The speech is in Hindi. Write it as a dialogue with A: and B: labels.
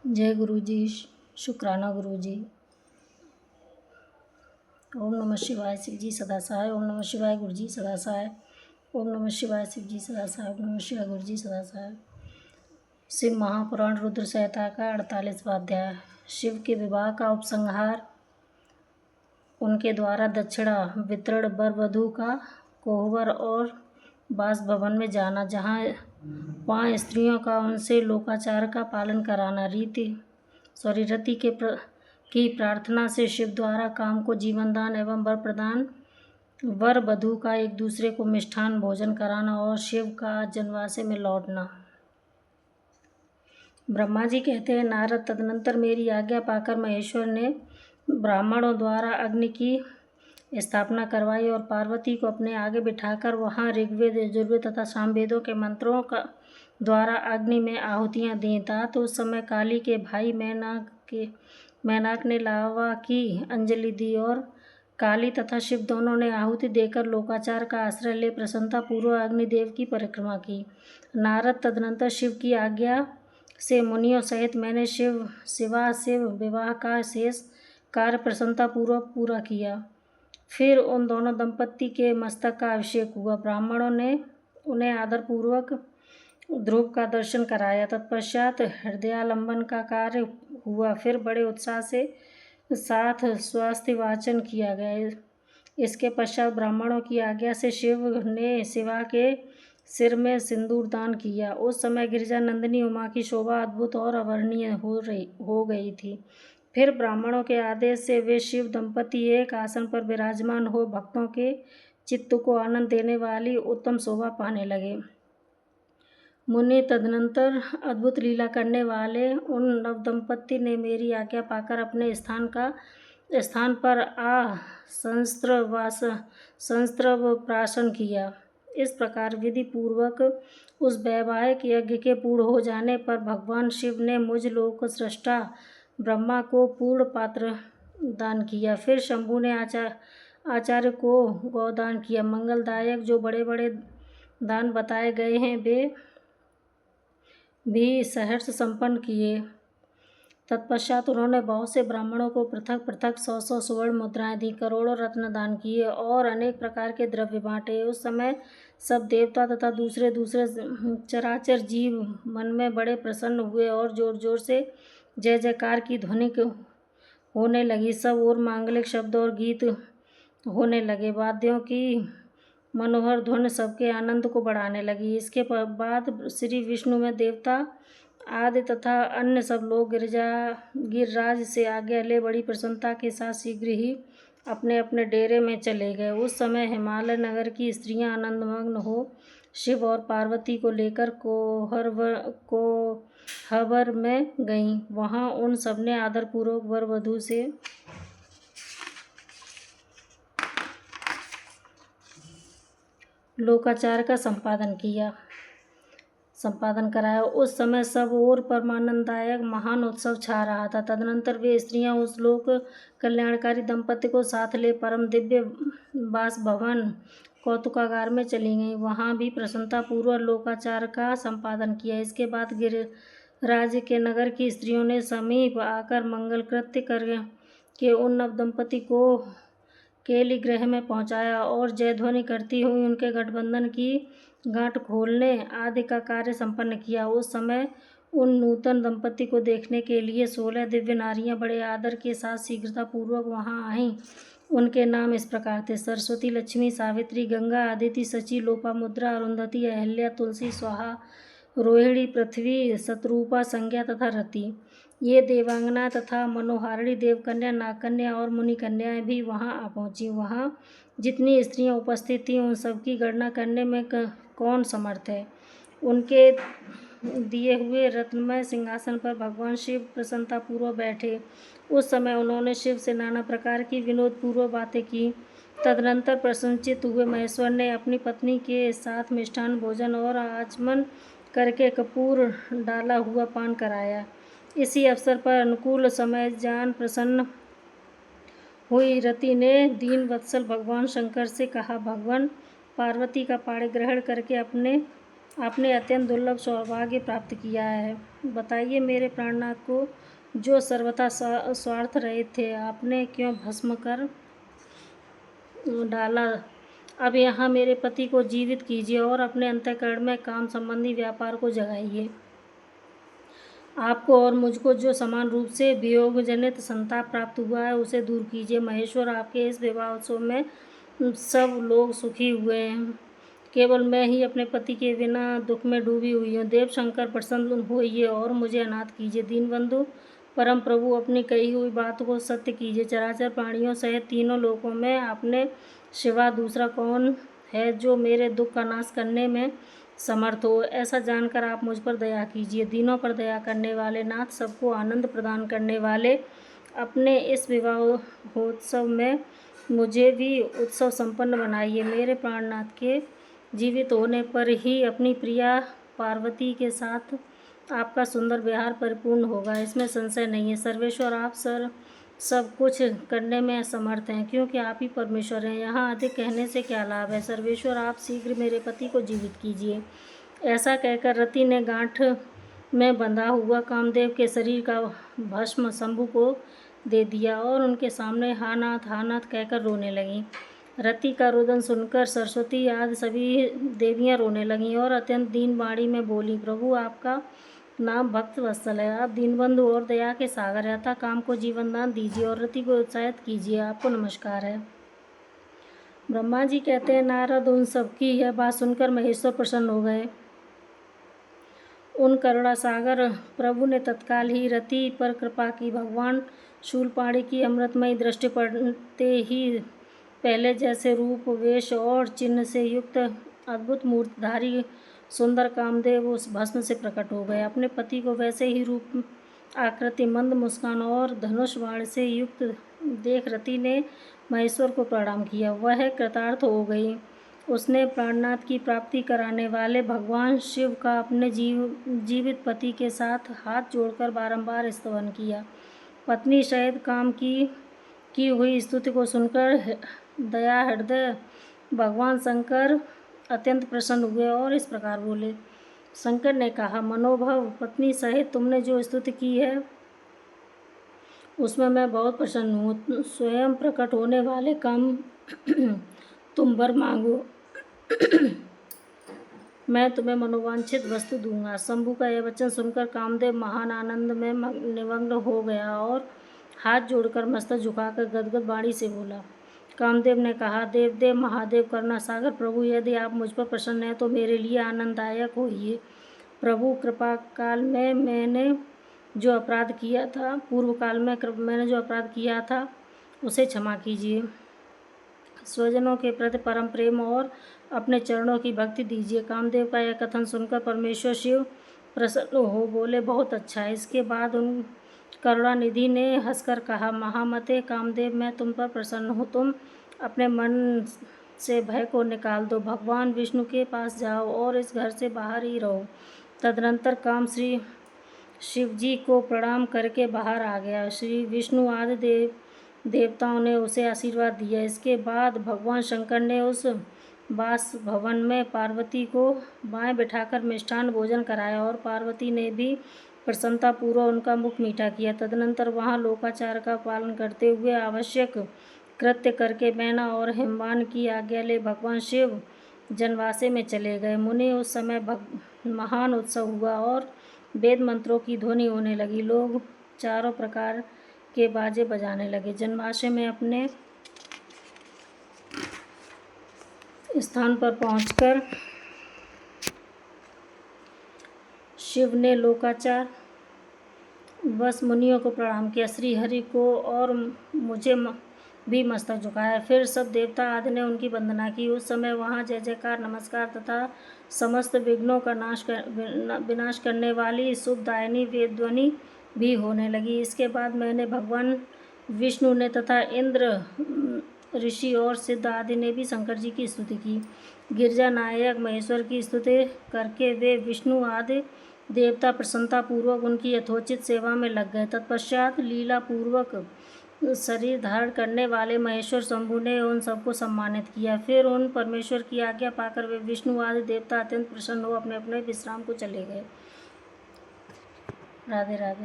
A: जय गुरु जी। शुक्राना गुरु जी। ओम नमः शिवाय। शिव जी सदा सहाय। ओम नमः शिवाय। गुरु जी सदा सहाय। ओम नमः शिवाय। शिव जी सदा सहाय। ओम नमः शिवाय। गुरु जी सदा सहाय। शिव महापुराण रुद्र संहिता का 48वां अध्याय। शिव के विवाह का उपसंहार। उनके द्वारा दक्षिणा वितरण वर वधू का कोहबर और बासभवन में जाना, जहाँ 5 स्त्रियों का उनसे लोकाचार का पालन कराना। रति की प्रार्थना से शिव द्वारा काम को जीवनदान एवं वर प्रदान, वर वधू का एक दूसरे को मिष्ठान भोजन कराना और शिव का जनवासे में लौटना। ब्रह्मा जी कहते हैं, नारद, तदनंतर मेरी आज्ञा पाकर महेश्वर ने ब्राह्मणों द्वारा अग्नि की स्थापना करवाई और पार्वती को अपने आगे बिठाकर वहां ऋग्वेद, यजुर्वेद तथा सामवेदों के मंत्रों का द्वारा अग्नि में आहुतियां दी। तात उस समय काली के भाई मैनाक ने लावा की अंजलि दी और काली तथा शिव दोनों ने आहुति देकर लोकाचार का आश्रय ले प्रसन्नता पूर्वक अग्निदेव की परिक्रमा की। नारद, तदनंतर शिव की आज्ञा से मुनियों सहित मैंने शिव विवाह का शेष कार्य प्रसन्नता पूर्वक पूरा किया। फिर उन दोनों दंपत्ति के मस्तक का अभिषेक हुआ। ब्राह्मणों ने उन्हें आदरपूर्वक ध्रुव का दर्शन कराया। तत्पश्चात हृदयालंबन का कार्य हुआ। फिर बड़े उत्साह से साथ स्वास्थ्य वाचन किया गया। इसके पश्चात ब्राह्मणों की आज्ञा से शिव ने शिवा के सिर में सिंदूर दान किया। उस समय गिरिजा नंदिनी उमा की शोभा अद्भुत और अवर्णनीय हो गई थी। फिर ब्राह्मणों के आदेश से वे शिव दंपति एक आसन पर विराजमान हो भक्तों के चित्त को आनंद देने वाली उत्तम शोभा पाने लगे। मुनि तदनंतर अद्भुत लीला करने वाले उन नवदंपति ने मेरी आज्ञा पाकर अपने स्थान पर संस्त्रव प्राशन किया। इस प्रकार विधि पूर्वक उस वैवाहिक यज्ञ के पूर्ण हो जाने पर भगवान शिव ने मुझ लोक सृष्टा ब्रह्मा को पूर्ण पात्र दान किया। फिर शंभु ने आचार्य को गौदान किया। मंगलदायक जो बड़े बड़े दान बताए गए हैं वे भी सहर्ष संपन्न किए। तत्पश्चात उन्होंने बहुत से ब्राह्मणों को पृथक पृथक 100 स्वर्ण मुद्राएं दी, करोड़ों रत्न दान किए और अनेक प्रकार के द्रव्य बांटे। उस समय सब देवता तथा दूसरे चराचर जीव मन में बड़े प्रसन्न हुए और जोर जोर से जय जयकार की ध्वनि होने लगी। सब और मांगलिक शब्द और गीत होने लगे। वाद्यों की मनोहर धुन सबके आनंद को बढ़ाने लगी। इसके बाद श्री विष्णु में देवता आदि तथा अन्य सब लोग गिरिराज से आज्ञा ले बड़ी प्रसन्नता के साथ शीघ्र ही अपने अपने डेरे में चले गए। उस समय हिमालय नगर की स्त्रियां आनंदमग्न हो शिव और पार्वती को लेकर कोहबर में गईं। वहां उन सबने आदरपूर्वक वर वधू से लोकाचार का संपादन कराया। उस समय सब और परमानंददायक महान उत्सव छा रहा था। तदनंतर वे स्त्रियां उस लोक कल्याणकारी दंपति को साथ ले परम दिव्य बासभवन कौतुकागार में चली गईं। वहां भी प्रसन्नता पूर्वक लोकाचार का संपादन किया। इसके बाद गिरिराज के नगर की स्त्रियों ने समीप आकर मंगल कृत्य करके उन नवदंपति को केली गृह में पहुंचाया और जय ध्वनि करती हुई उनके गठबंधन की गांठ खोलने आदि का कार्य संपन्न किया। उस समय उन नूतन दंपति को देखने के लिए 16 दिव्य नारियां बड़े आदर के साथ शीघ्रता पूर्वक वहां आईं। उनके नाम इस प्रकार थे: सरस्वती, लक्ष्मी, सावित्री, गंगा, अदिति, शची, लोपामुद्रा, अरुंधति, अहल्या, तुलसी, स्वाहा, रोहिणी, पृथ्वी, शतरूपा, संज्ञा तथा रति। ये देवांगना तथा मनोहारिणी देवकन्या, नागकन्या और मुनिकन्याएं भी वहां आ पहुंची। वहां जितनी स्त्रियां उपस्थित थीं उन सबकी गणना करने में कौन समर्थ है। उनके दिए हुए रत्नमय सिंहासन पर भगवान शिव प्रसन्नतापूर्वक बैठे। उस समय उन्होंने शिव से नाना प्रकार की विनोदपूर्वक बातें की। तदनंतर प्रसन्नचित्त हुए महेश्वर ने अपनी पत्नी के साथ मिष्ठान भोजन और आचमन करके कपूर डाला हुआ पान कराया। इसी अवसर पर अनुकूल समय जान प्रसन्न हुई रति ने दीन वत्सल भगवान शंकर से कहा, भगवान पार्वती का पाणी ग्रहण करके आपने अत्यंत दुर्लभ सौभाग्य प्राप्त किया है। बताइए मेरे प्राणनाथ को, जो सर्वथा स्वार्थ रहित थे, आपने क्यों भस्म कर डाला। अब यहाँ मेरे पति को जीवित कीजिए और अपने अंतःकरण में काम संबंधी व्यापार को जगाइए। आपको और मुझको जो समान रूप से वियोग जनित संताप प्राप्त हुआ है, उसे दूर कीजिए। महेश्वर, आपके इस विवाह उत्सव में सब लोग सुखी हुए हैं, केवल मैं ही अपने पति के बिना दुख में डूबी हुई हूँ। देव शंकर, प्रसन्न होइए और मुझे अनाथ कीजिए। दीनबंधु, परम प्रभु, अपनी कही हुई बात को सत्य कीजिए। चराचर प्राणियों सहित तीनों लोकों में अपने सिवा दूसरा कौन है जो मेरे दुख का नाश करने में समर्थ हो। ऐसा जानकर आप मुझ पर दया कीजिए। दीनों पर दया करने वाले नाथ, सबको आनंद प्रदान करने वाले, अपने इस विवाहोत्सव में मुझे भी उत्सव संपन्न बनाइए। मेरे प्राणनाथ के जीवित होने पर ही अपनी प्रिया पार्वती के साथ आपका सुंदर व्यवहार परिपूर्ण होगा, इसमें संशय नहीं है। सर्वेश्वर, आप सब कुछ करने में असमर्थ हैं, क्योंकि आप ही परमेश्वर हैं। यहाँ अधिक कहने से क्या लाभ है। सर्वेश्वर, आप शीघ्र मेरे पति को जीवित कीजिए। ऐसा कहकर रति ने गांठ में बंधा हुआ कामदेव के शरीर का भस्म शंभु को दे दिया और उनके सामने हा नाथ कहकर रोने लगीं। रति का रुदन सुनकर सरस्वती आदि सभी देवियां रोने लगीं और अत्यंत दीन वाणी में बोली, प्रभु, आपका नाम भक्त वत्सल है, आप दीनबंधु और दया के सागर हैं, अतः काम को जीवन दान दीजिए और रति को उत्साहित कीजिए। आपको नमस्कार है। ब्रह्मा जी कहते हैं, नारद, उन सबकी यह बात सुनकर महेश्वर प्रसन्न हो गए। उन करुणा सागर प्रभु ने तत्काल ही रति पर कृपा की। भगवान शूलपाणी की अमृतमयी दृष्टि पड़ते ही पहले जैसे रूप, वेश और चिन्ह से युक्त अद्भुत मूर्तिधारी सुंदर कामदेव उस भस्म से प्रकट हो गए। अपने पति को वैसे ही रूप, आकृति, मंद मुस्कान और धनुष बाण से युक्त देख रति ने महेश्वर को प्रणाम किया। वह कृतार्थ हो गई। उसने प्राणनाथ की प्राप्ति कराने वाले भगवान शिव का अपने जीवित पति के साथ हाथ जोड़कर बारंबार स्तवन किया। पत्नी सहित काम की हुई स्तुति को सुनकर दया हृदय भगवान शंकर अत्यंत प्रसन्न हुए और इस प्रकार बोले। शंकर ने कहा, मनोभव, पत्नी सहित तुमने जो स्तुति की है उसमें मैं बहुत प्रसन्न हूँ। स्वयं प्रकट होने वाले काम तुम वर मांगो, मैं तुम्हें मनोवांछित वस्तु दूंगा। शंभु का यह वचन सुनकर कामदेव महान आनंद में निमग्न हो गया और हाथ जोड़कर मस्तक झुकाकर गदगद वाणी से बोला। कामदेव ने कहा, देव महादेव, करुणा सागर प्रभु, यदि आप मुझ पर प्रसन्न हैं तो मेरे लिए आनंददायक होइए। प्रभु, कृपा काल में मैंने जो अपराध किया था, पूर्व काल में मैंने जो अपराध किया था उसे क्षमा कीजिए। स्वजनों के प्रति परम प्रेम और अपने चरणों की भक्ति दीजिए। कामदेव का यह कथन सुनकर परमेश्वर शिव प्रसन्न हो बोले, बहुत अच्छा है। इसके बाद उन करुणानिधि ने हंसकर कहा, महामते कामदेव, मैं तुम पर प्रसन्न हूँ। तुम अपने मन से भय को निकाल दो, भगवान विष्णु के पास जाओ और इस घर से बाहर ही रहो। तदनंतर काम श्री शिव जी को प्रणाम करके बाहर आ गया। श्री विष्णु आदि देवताओं ने उसे आशीर्वाद दिया। इसके बाद भगवान शंकर ने उस वास भवन में पार्वती को बाएं बिठाकर मिष्ठान भोजन कराया और पार्वती ने भी प्रसन्नतापूर्वक उनका मुख मीठा किया। तदनंतर वहां लोकाचार का पालन करते हुए आवश्यक कृत्य करके मैना और हिमवान की आज्ञा ले भगवान शिव जनवासे में चले गए। मुनि, उस समय महान उत्सव हुआ और वेद मंत्रों की ध्वनि होने लगी। लोग चारों प्रकार के बाजे बजाने लगे। जनवासे में अपने स्थान पर पहुंचकर शिव ने लोकाचार बस मुनियों को प्रणाम किया, श्री हरि को और मुझे भी मस्तक झुकाया। फिर सब देवता आदि ने उनकी वंदना की। उस समय वहाँ जय जयकार, नमस्कार तथा समस्त विघ्नों का विनाश करने वाली शुभदायिनी वेद ध्वनि भी होने लगी। इसके बाद मैंने भगवान विष्णु ने तथा इंद्र, ऋषि और सिद्ध आदि ने भी शंकर जी की स्तुति की। गिरजा नायक महेश्वर की स्तुति करके वे विष्णु आदि देवता प्रसन्नतापूर्वक उनकी यथोचित सेवा में लग गए। तत्पश्चात लीला पूर्वक शरीर धारण करने वाले महेश्वर शंभु ने उन सबको सम्मानित किया। फिर उन परमेश्वर की आज्ञा पाकर वे विष्णु आदि देवता अत्यंत प्रसन्न हो अपने अपने विश्राम को चले गए। राधे राधे।